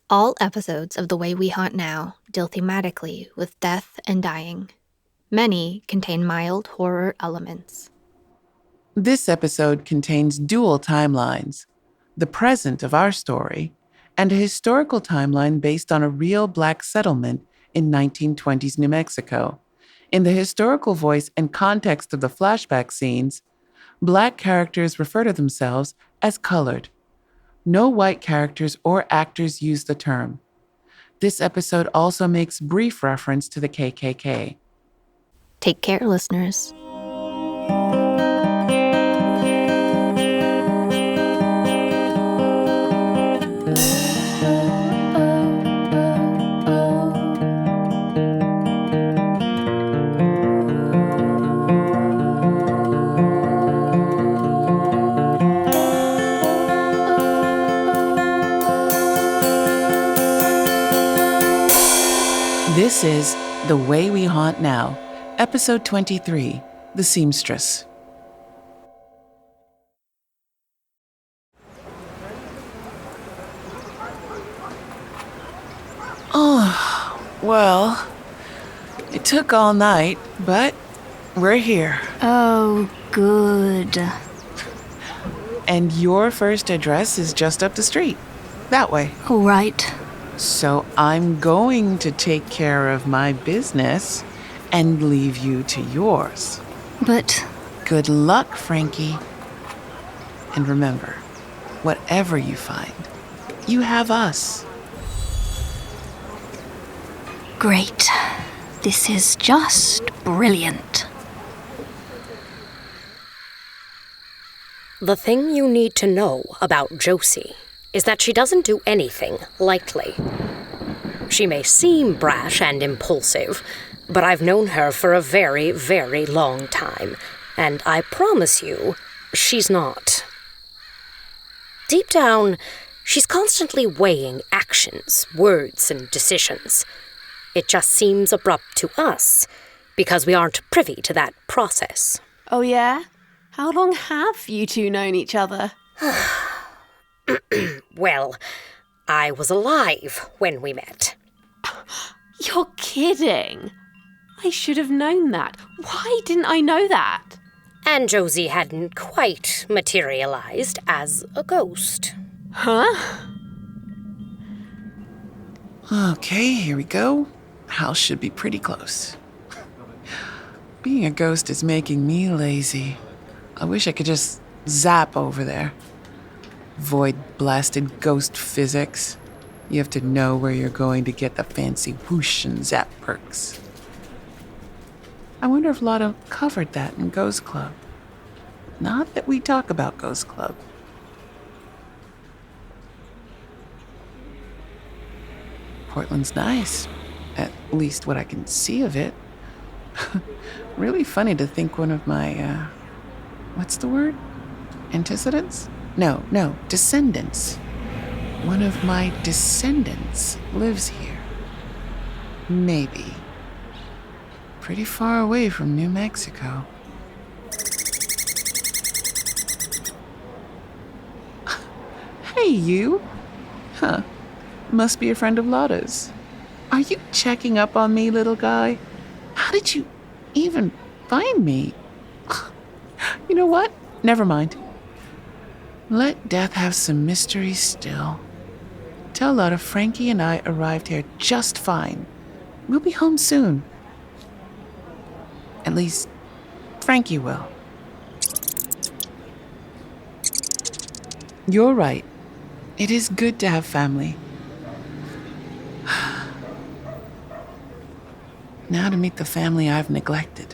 All episodes of The Way We Haunt Now deal thematically with death and dying. Many contain mild horror elements. This episode contains dual timelines, the present of our story, and a historical timeline based on a real Black settlement in 1920s New Mexico. In the historical voice and context of the flashback scenes, Black characters refer to themselves as colored. No white characters or actors use the term. This episode also makes brief reference to the KKK. Take care, listeners. This is The Way We Haunt Now, Episode 23, The Seamstress. Oh, well, it took all night, but we're here. Oh, good. And your first address is just up the street, that way. All right. So I'm going to take care of my business and leave you to yours. But Good luck, Frankie. And remember, whatever you find, you have us. great. This is just brilliant. The thing you need to know about Josie is that she doesn't do anything lightly. She may seem brash and impulsive, but I've known her for a very, very long time, and I promise you, she's not. Deep down, she's constantly weighing actions, words, and decisions. It just seems abrupt to us, because we aren't privy to that process. Oh yeah? How long have you two known each other? Well, I was alive when we met. You're kidding. I should have known that. Why didn't I know that? And Josie hadn't quite materialized as a ghost. Huh? Okay, here we go. House should be pretty close. Being a ghost is making me lazy. I wish I could just zap over there. Void-blasted ghost physics. You have to know where you're going to get the fancy whoosh and zap perks. I wonder if Lota covered that in Ghost Club. Not that we talk about Ghost Club. Portland's nice. At least what I can see of it. Really funny to think one of my, what's the word? Antecedents? No, descendants. One of my descendants lives here. Maybe. Pretty far away from New Mexico. Hey, you. Huh. Must be a friend of Lota's. Are you checking up on me, little guy? How did you even find me? You know what? Never mind. Let death have some mystery still. Tell Lota Frankie and I arrived here just fine. We'll be home soon. At least, Frankie will. You're right. It is good to have family. Now to meet the family I've neglected.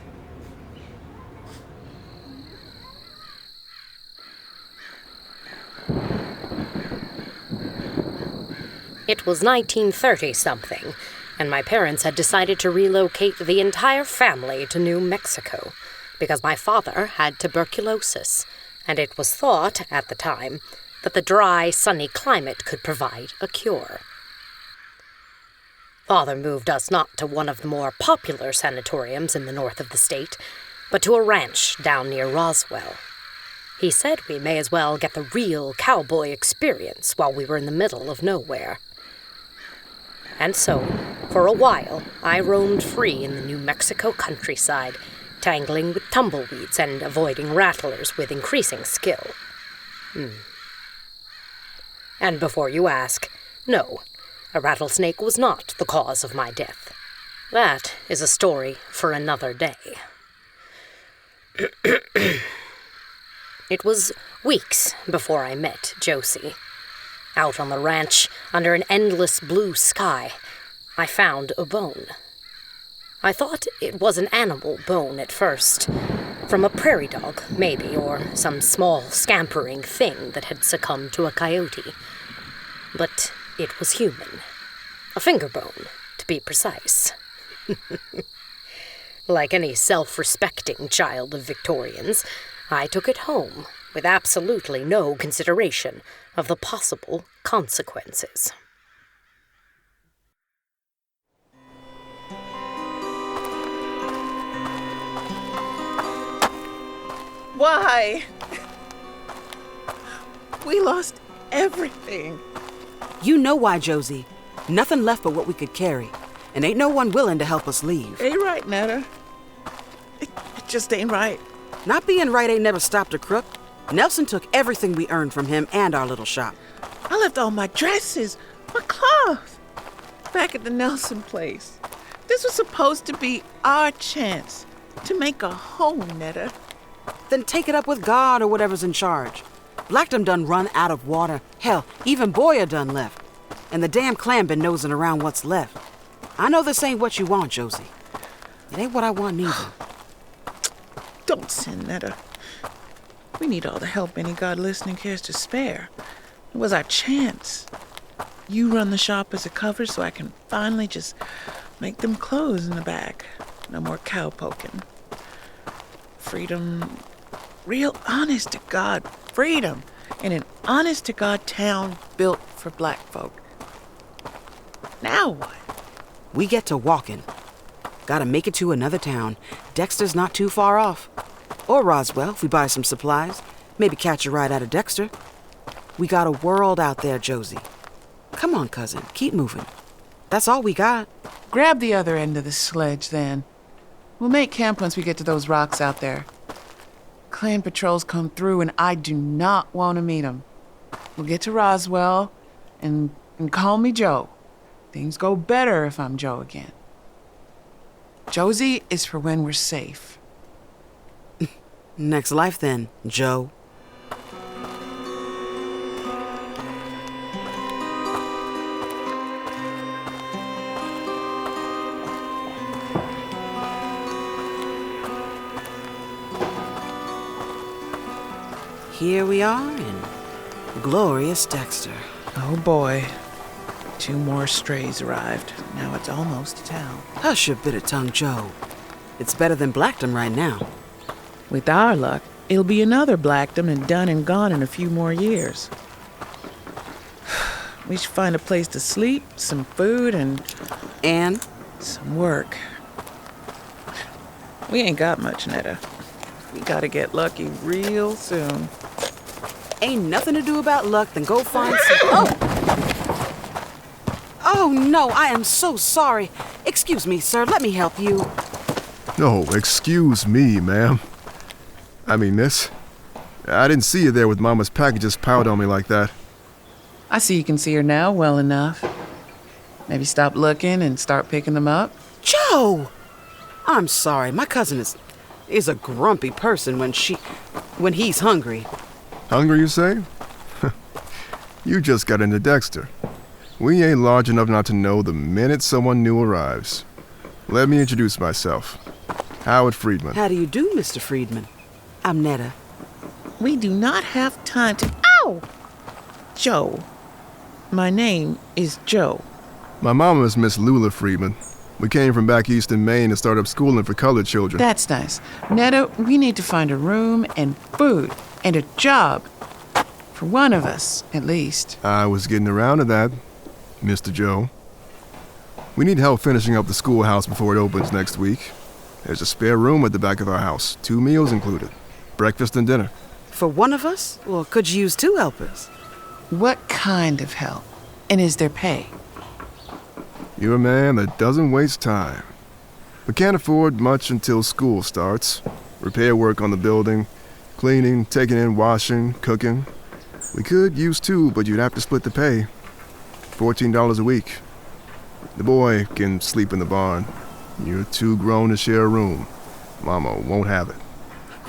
It was 1930-something, and my parents had decided to relocate the entire family to New Mexico because my father had tuberculosis, and it was thought, at the time, that the dry, sunny climate could provide a cure. Father moved us not to one of the more popular sanatoriums in the north of the state, but to a ranch down near Roswell. He said we may as well get the real cowboy experience while we were in the middle of nowhere. And so, for a while, I roamed free in the New Mexico countryside, tangling with tumbleweeds and avoiding rattlers with increasing skill. And before you ask, no, a rattlesnake was not the cause of my death. That is a story for another day. It was weeks before I met Josie. Out on the ranch, under an endless blue sky, I found a bone. I thought it was an animal bone at first, from a prairie dog, maybe, or some small scampering thing that had succumbed to a coyote. But it was human. A finger bone, to be precise. Like any self-respecting child of Victorians, I took it home with absolutely no consideration of the possible consequences. Why? We lost everything. You know why, Josie. Nothing left but what we could carry. And ain't no one willing to help us leave. Ain't right, Netta. It just ain't right. Not being right ain't never stopped a crook. Nelson took everything we earned from him and our little shop. I left all my dresses, my clothes, back at the Nelson place. This was supposed to be our chance to make a home, Netta. Then take it up with God or whatever's in charge. Blackdom done run out of water. Hell, even Boyer done left. And the damn clan been nosing around what's left. I know this ain't what you want, Josie. It ain't what I want neither. Don't sin, Netta. We need all the help any God listening cares to spare. It was our chance. You run the shop as a cover so I can finally just make them clothes in the back. No more cow poking. Freedom. Real honest to God freedom. In an honest to God town built for black folk. Now what? We get to walking. Gotta make it to another town. Dexter's not too far off. Or Roswell, if we buy some supplies. Maybe catch a ride out of Dexter. We got a world out there, Josie. Come on, cousin, keep moving. That's all we got. Grab the other end of the sledge, then. We'll make camp once we get to those rocks out there. Clan patrols come through, and I do not want to meet them. We'll get to Roswell, and call me Joe. Things go better if I'm Joe again. Josie is for when we're safe. Next life, then, Joe. Here we are in glorious Dexter. Oh boy. 2 more strays arrived. Now it's almost a town. Hush your bitter tongue, Joe. It's better than Blackdom right now. With our luck, it'll be another Blackdom and done and gone in a few more years. We should find a place to sleep, some food, and some work. We ain't got much, Netta. We gotta get lucky real soon. Ain't nothing to do about luck than go find some... Oh, no, I am so sorry. Excuse me, sir, let me help you. No, excuse me, ma'am. I mean, miss, I didn't see you there with Mama's packages piled on me like that. I see you can see her now well enough. Maybe stop looking and start picking them up. Joe! I'm sorry, my cousin is a grumpy person when he's hungry. Hungry, you say? You just got into Dexter. We ain't large enough not to know the minute someone new arrives. Let me introduce myself. Howard Friedman. How do you do, Mr. Friedman? I'm Netta. We do not have time to... Ow! Joe. My name is Joe. My mama is Miss Lula Friedman. We came from back east in Maine to start up schooling for colored children. That's nice. Netta, we need to find a room and food and a job. For one of us, at least. I was getting around to that, Mr. Joe. We need help finishing up the schoolhouse before it opens next week. There's a spare room at the back of our house, 2 meals included. Breakfast and dinner. For one of us? Or could you use 2 helpers? What kind of help? And is there pay? You're a man that doesn't waste time. We can't afford much until school starts. Repair work on the building, cleaning, taking in washing, cooking. We could use 2, but you'd have to split the pay. $14 a week. The boy can sleep in the barn. You're too grown to share a room. Mama won't have it.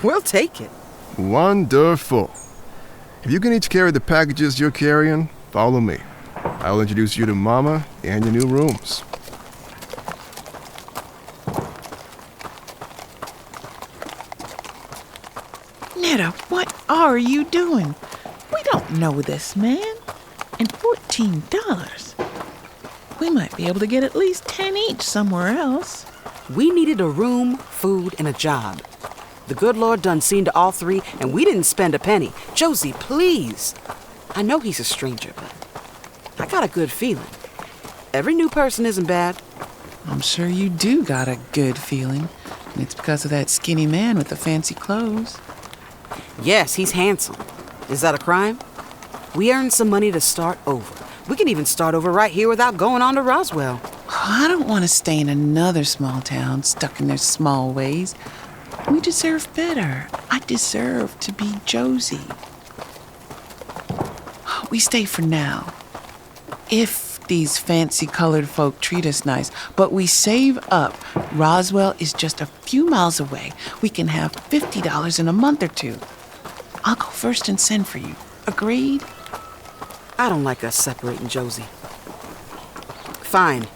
We'll take it. Wonderful. If you can each carry the packages you're carrying, follow me. I'll introduce you to Mama and your new rooms. Netta, what are you doing? We don't know this man. And $14. We might be able to get at least 10 each somewhere else. We needed a room, food, and a job. The good Lord done seen to all 3, and we didn't spend a penny. Josie, please. I know he's a stranger, but I got a good feeling. Every new person isn't bad. I'm sure you do got a good feeling. And it's because of that skinny man with the fancy clothes. Yes, he's handsome. Is that a crime? We earned some money to start over. We can even start over right here without going on to Roswell. I don't want to stay in another small town stuck in their small ways. We deserve better. I deserve to be Josie. We stay for now. If these fancy colored folk treat us nice, but we save up. Roswell is just a few miles away. We can have $50 in a month or 2. I'll go first and send for you. Agreed? I don't like us separating, Josie. Fine.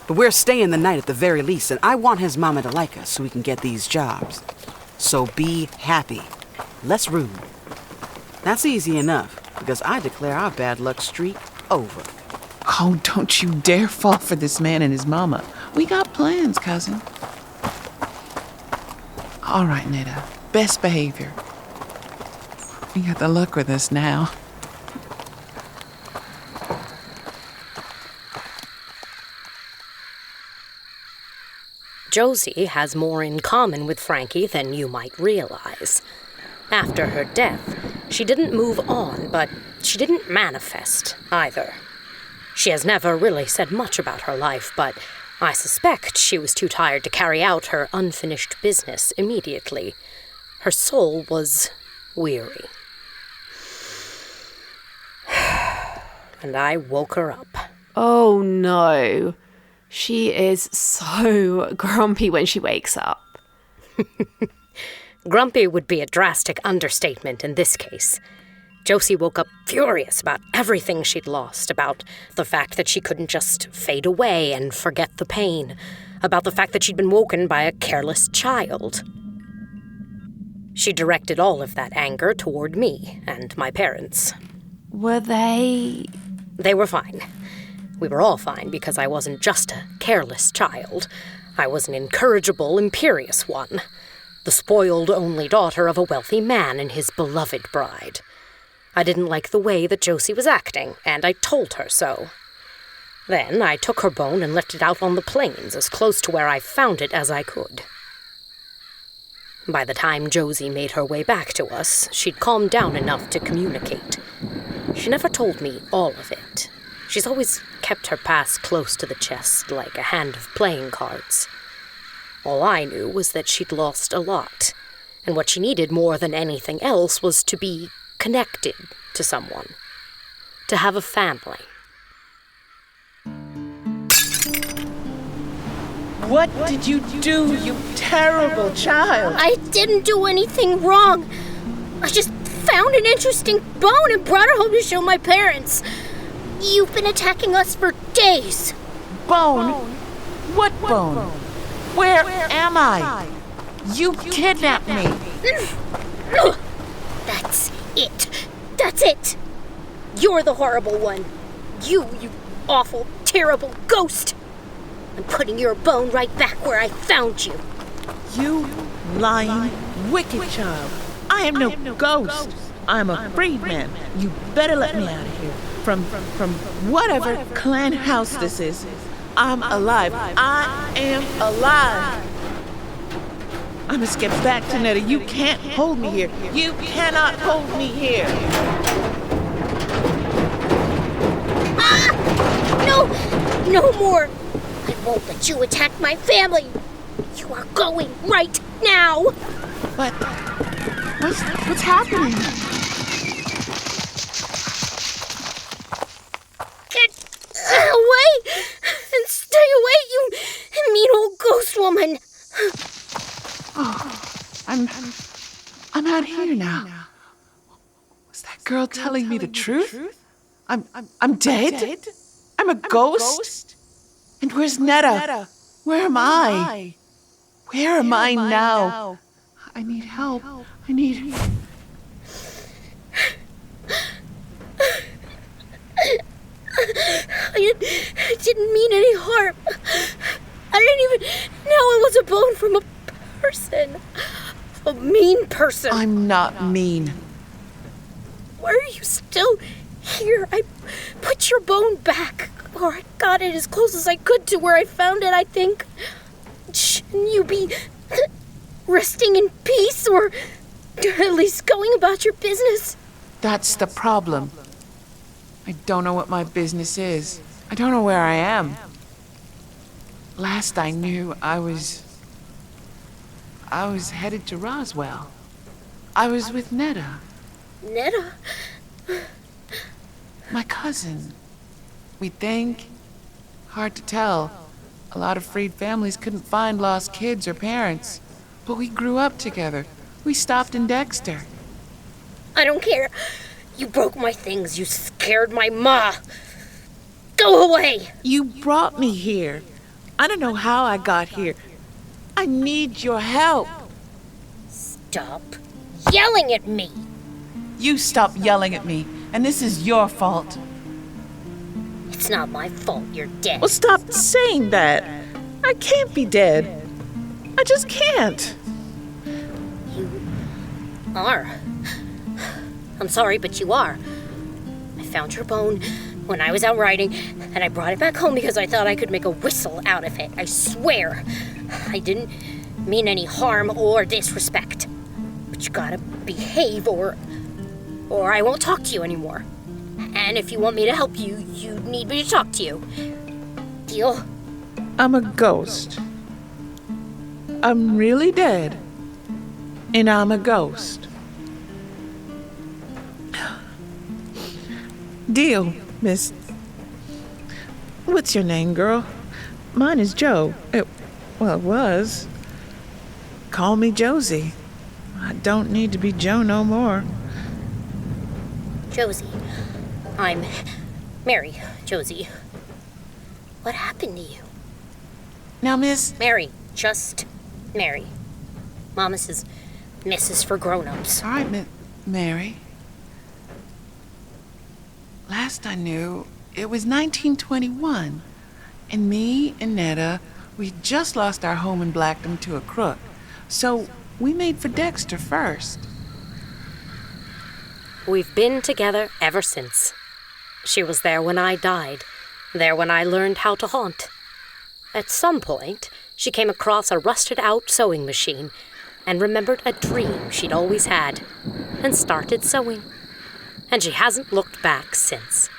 But we're staying the night at the very least, and I want his mama to like us so we can get these jobs. So be happy. Less rude. That's easy enough, because I declare our bad luck streak over. Oh, don't you dare fall for this man and his mama. We got plans, cousin. All right, Netta. Best behavior. We got the luck with us now. Josie has more in common with Frankie than you might realize. After her death, she didn't move on, but she didn't manifest either. She has never really said much about her life, but I suspect she was too tired to carry out her unfinished business immediately. Her soul was weary. And I woke her up. Oh no. She is so grumpy when she wakes up. Grumpy would be a drastic understatement in this case. Josie woke up furious about everything she'd lost, about the fact that she couldn't just fade away and forget the pain, about the fact that she'd been woken by a careless child. She directed all of that anger toward me and my parents. Were they... They were fine. We were all fine because I wasn't just a careless child. I was an incorrigible, imperious one. The spoiled only daughter of a wealthy man and his beloved bride. I didn't like the way that Josie was acting, and I told her so. Then I took her bone and left it out on the plains, as close to where I found it as I could. By the time Josie made her way back to us, she'd calmed down enough to communicate. She never told me all of it. She's always kept her past close to the chest, like a hand of playing cards. All I knew was that she'd lost a lot, and what she needed more than anything else was to be connected to someone, to have a family. What did you do, you terrible child? I didn't do anything wrong. I just found an interesting bone and brought it home to show my parents. You've been attacking us for days. Bone? What bone? Where am I? You kidnapped me. That's it. That's it. You're the horrible one. You awful, terrible ghost. I'm putting your bone right back where I found you. You lying, wicked child. I am no ghost. I'm a freedman. You better let me out of here. From whatever clan house this is. I'm alive. I am alive. I must get back to Netta. You can't hold me here. You cannot hold me here. Ah! No! no more. I won't let you attack my family. You are going right now. But what's happening? Get away and stay away, you mean old ghost woman. Oh, I'm out here now. Was that girl telling me the truth? I'm dead? I'm a ghost? And where's Netta? Where am I? Where am I now? I need help. I didn't mean any harm. I didn't even know it was a bone from a person. A mean person. I'm not mean. Why are you still here? I put your bone back. Or I got it as close as I could to where I found it, I think. Shouldn't you be resting in peace, or at least going about your business? That's the problem. I don't know what my business is. I don't know where I am. Last I knew, I was headed to Roswell. I was with Netta. Netta? My cousin. We think. Hard to tell. A lot of freed families couldn't find lost kids or parents. But we grew up together. We stopped in Dexter. I don't care. You broke my things. You scared my ma. Go away. You brought me here. I don't know how I got here. I need your help. Stop yelling at me. You stop yelling at me, and this is your fault. It's not my fault you're dead. Well, stop saying that. I can't be dead. I just can't. You are. I'm sorry, but you are. I found your bone when I was out riding, and I brought it back home because I thought I could make a whistle out of it. I swear. I didn't mean any harm or disrespect. But you gotta behave or I won't talk to you anymore. And if you want me to help you, you need me to talk to you. Deal? I'm a ghost. I'm really dead. And I'm a ghost. Deal, miss. What's your name, girl? Mine is Joe. It was. Call me Josie. I don't need to be Joe no more. Josie. I'm Mary, Josie. What happened to you? Now, miss... Mary, just Mary. Mama says Mrs. for grown-ups. All right, Miss Mary. Last I knew, it was 1921. And me and Netta, we just lost our home in Blackton to a crook. So we made for Dexter first. We've been together ever since. She was there when I died, there when I learned how to haunt. At some point, she came across a rusted-out sewing machine and remembered a dream she'd always had and started sewing. And she hasn't looked back since.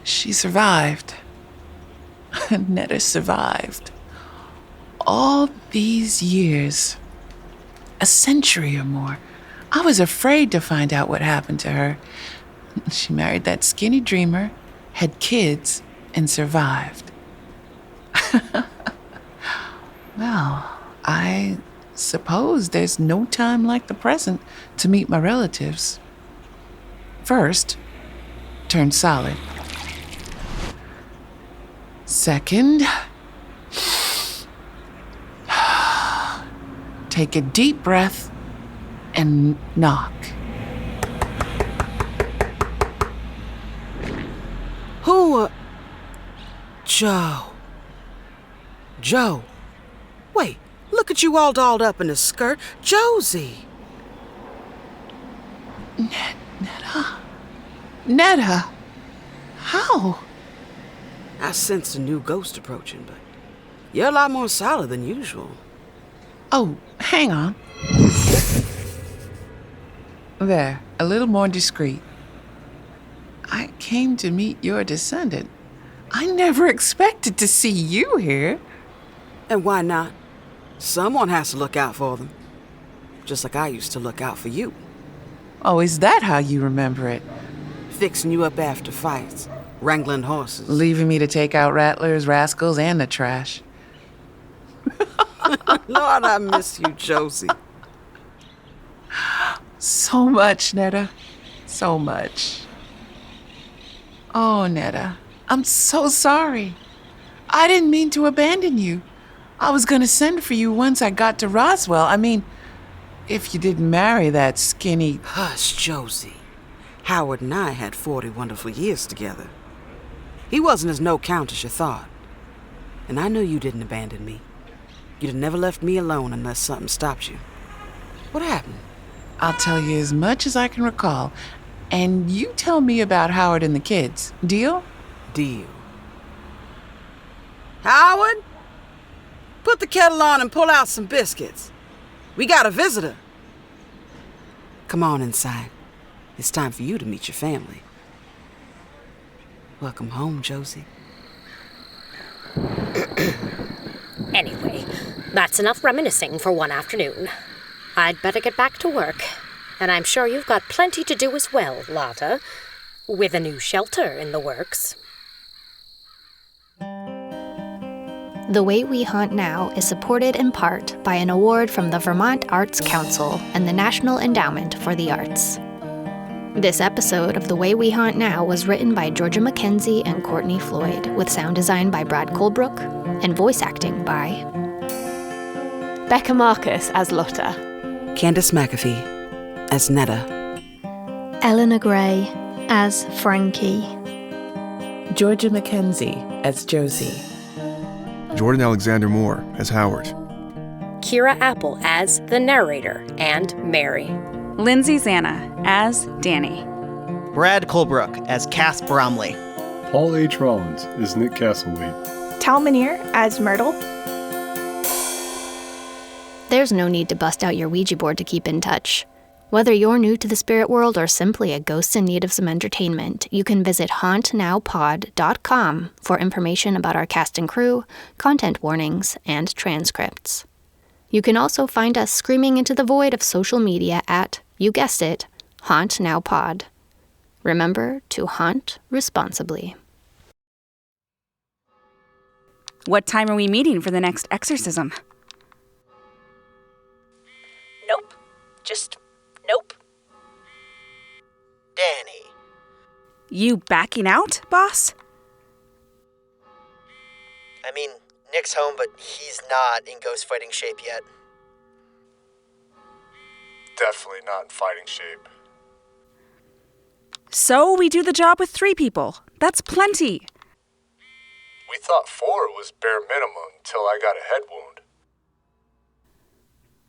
She survived. Netta survived. All these years. A century or more. I was afraid to find out what happened to her. She married that skinny dreamer, had kids, and survived. Well, I suppose there's no time like the present to meet my relatives. First, turn solid. Second, take a deep breath and knock. Who, Joe. Joe. Wait, look at you all dolled up in a skirt. Josie. Netta? How? I sensed a new ghost approaching, but you're a lot more solid than usual. Oh, hang on. There, a little more discreet. I came to meet your descendant. I never expected to see you here. And why not? Someone has to look out for them. Just like I used to look out for you. Oh, is that how you remember it? Fixing you up after fights, wrangling horses. Leaving me to take out rattlers, rascals, and the trash. Lord, I miss you, Josie. So much, Netta. So much. Oh, Netta, I'm so sorry. I didn't mean to abandon you. I was going to send for you once I got to Roswell. I mean, if you didn't marry that skinny... Hush, Josie. Howard and I had 40 wonderful years together. He wasn't as no count as you thought. And I knew you didn't abandon me. You'd have never left me alone unless something stopped you. What happened? I'll tell you as much as I can recall. And you tell me about Howard and the kids. Deal? Deal. Howard? Put the kettle on and pull out some biscuits. We got a visitor. Come on inside. It's time for you to meet your family. Welcome home, Josie. Anyway, that's enough reminiscing for one afternoon. I'd better get back to work. And I'm sure you've got plenty to do as well, Lota, with a new shelter in the works. The Way We Haunt Now is supported in part by an award from the Vermont Arts Council and the National Endowment for the Arts. This episode of The Way We Haunt Now was written by Georgia Mckenzie and Courtney Floyd, with sound design by Brad Colbroock and voice acting by Becca Marcus as Lota. Candace McAfee as Netta. Eleanor Gray as Frankie. Georgia Mckenzie as Josie. Jordan Alexander Moore as Howard. Kira Apple as the narrator and Mary. Lindsay Zanna as Danny. Brad Colbroock as Cass Bromley. Paul H. Rollins as Nick Castleweed. Tal Manier as Myrtle. There's no need to bust out your Ouija board to keep in touch. Whether you're new to the spirit world or simply a ghost in need of some entertainment, you can visit hauntnowpod.com for information about our cast and crew, content warnings, and transcripts. You can also find us screaming into the void of social media at, you guessed it, Haunt Now Pod. Remember to haunt responsibly. What time are we meeting for the next exorcism? Nope. Just nope. Danny. You backing out, boss? I mean, Nick's home, but he's not in ghost fighting shape yet. Definitely not in fighting shape. So we do the job with 3 people. That's plenty. We thought 4 was bare minimum until I got a head wound.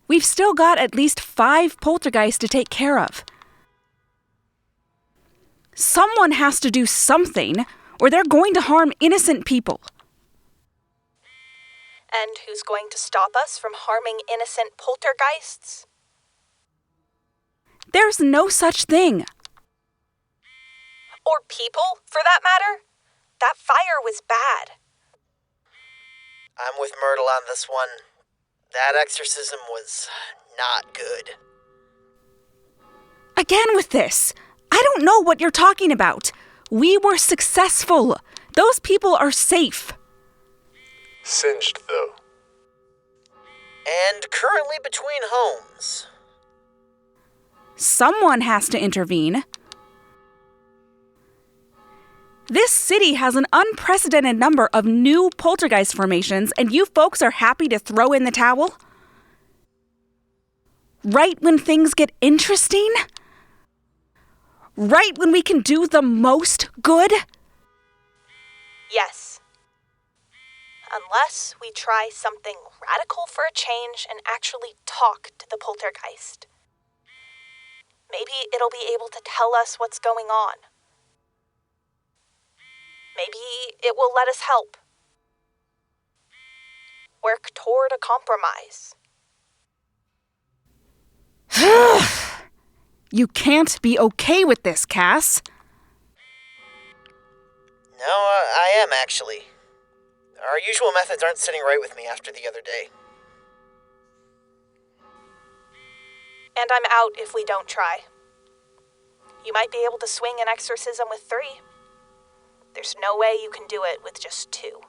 We've still got at least 5 poltergeists to take care of. Someone has to do something, or they're going to harm innocent people. And who's going to stop us from harming innocent poltergeists? There's no such thing. Or people, for that matter? That fire was bad. I'm with Myrtle on this one. That exorcism was not good. Again with this. I don't know what you're talking about. We were successful. Those people are safe. Singed, though. And currently between homes. Someone has to intervene. This city has an unprecedented number of new poltergeist formations, and you folks are happy to throw in the towel? Right when things get interesting? Right when we can do the most good? Yes. Unless we try something radical for a change and actually talk to the poltergeist. Maybe it'll be able to tell us what's going on. Maybe it will let us help. Work toward a compromise. You can't be okay with this, Cass. No, I am actually. Our usual methods aren't sitting right with me after the other day. And I'm out if we don't try. You might be able to swing an exorcism with 3. There's no way you can do it with just 2.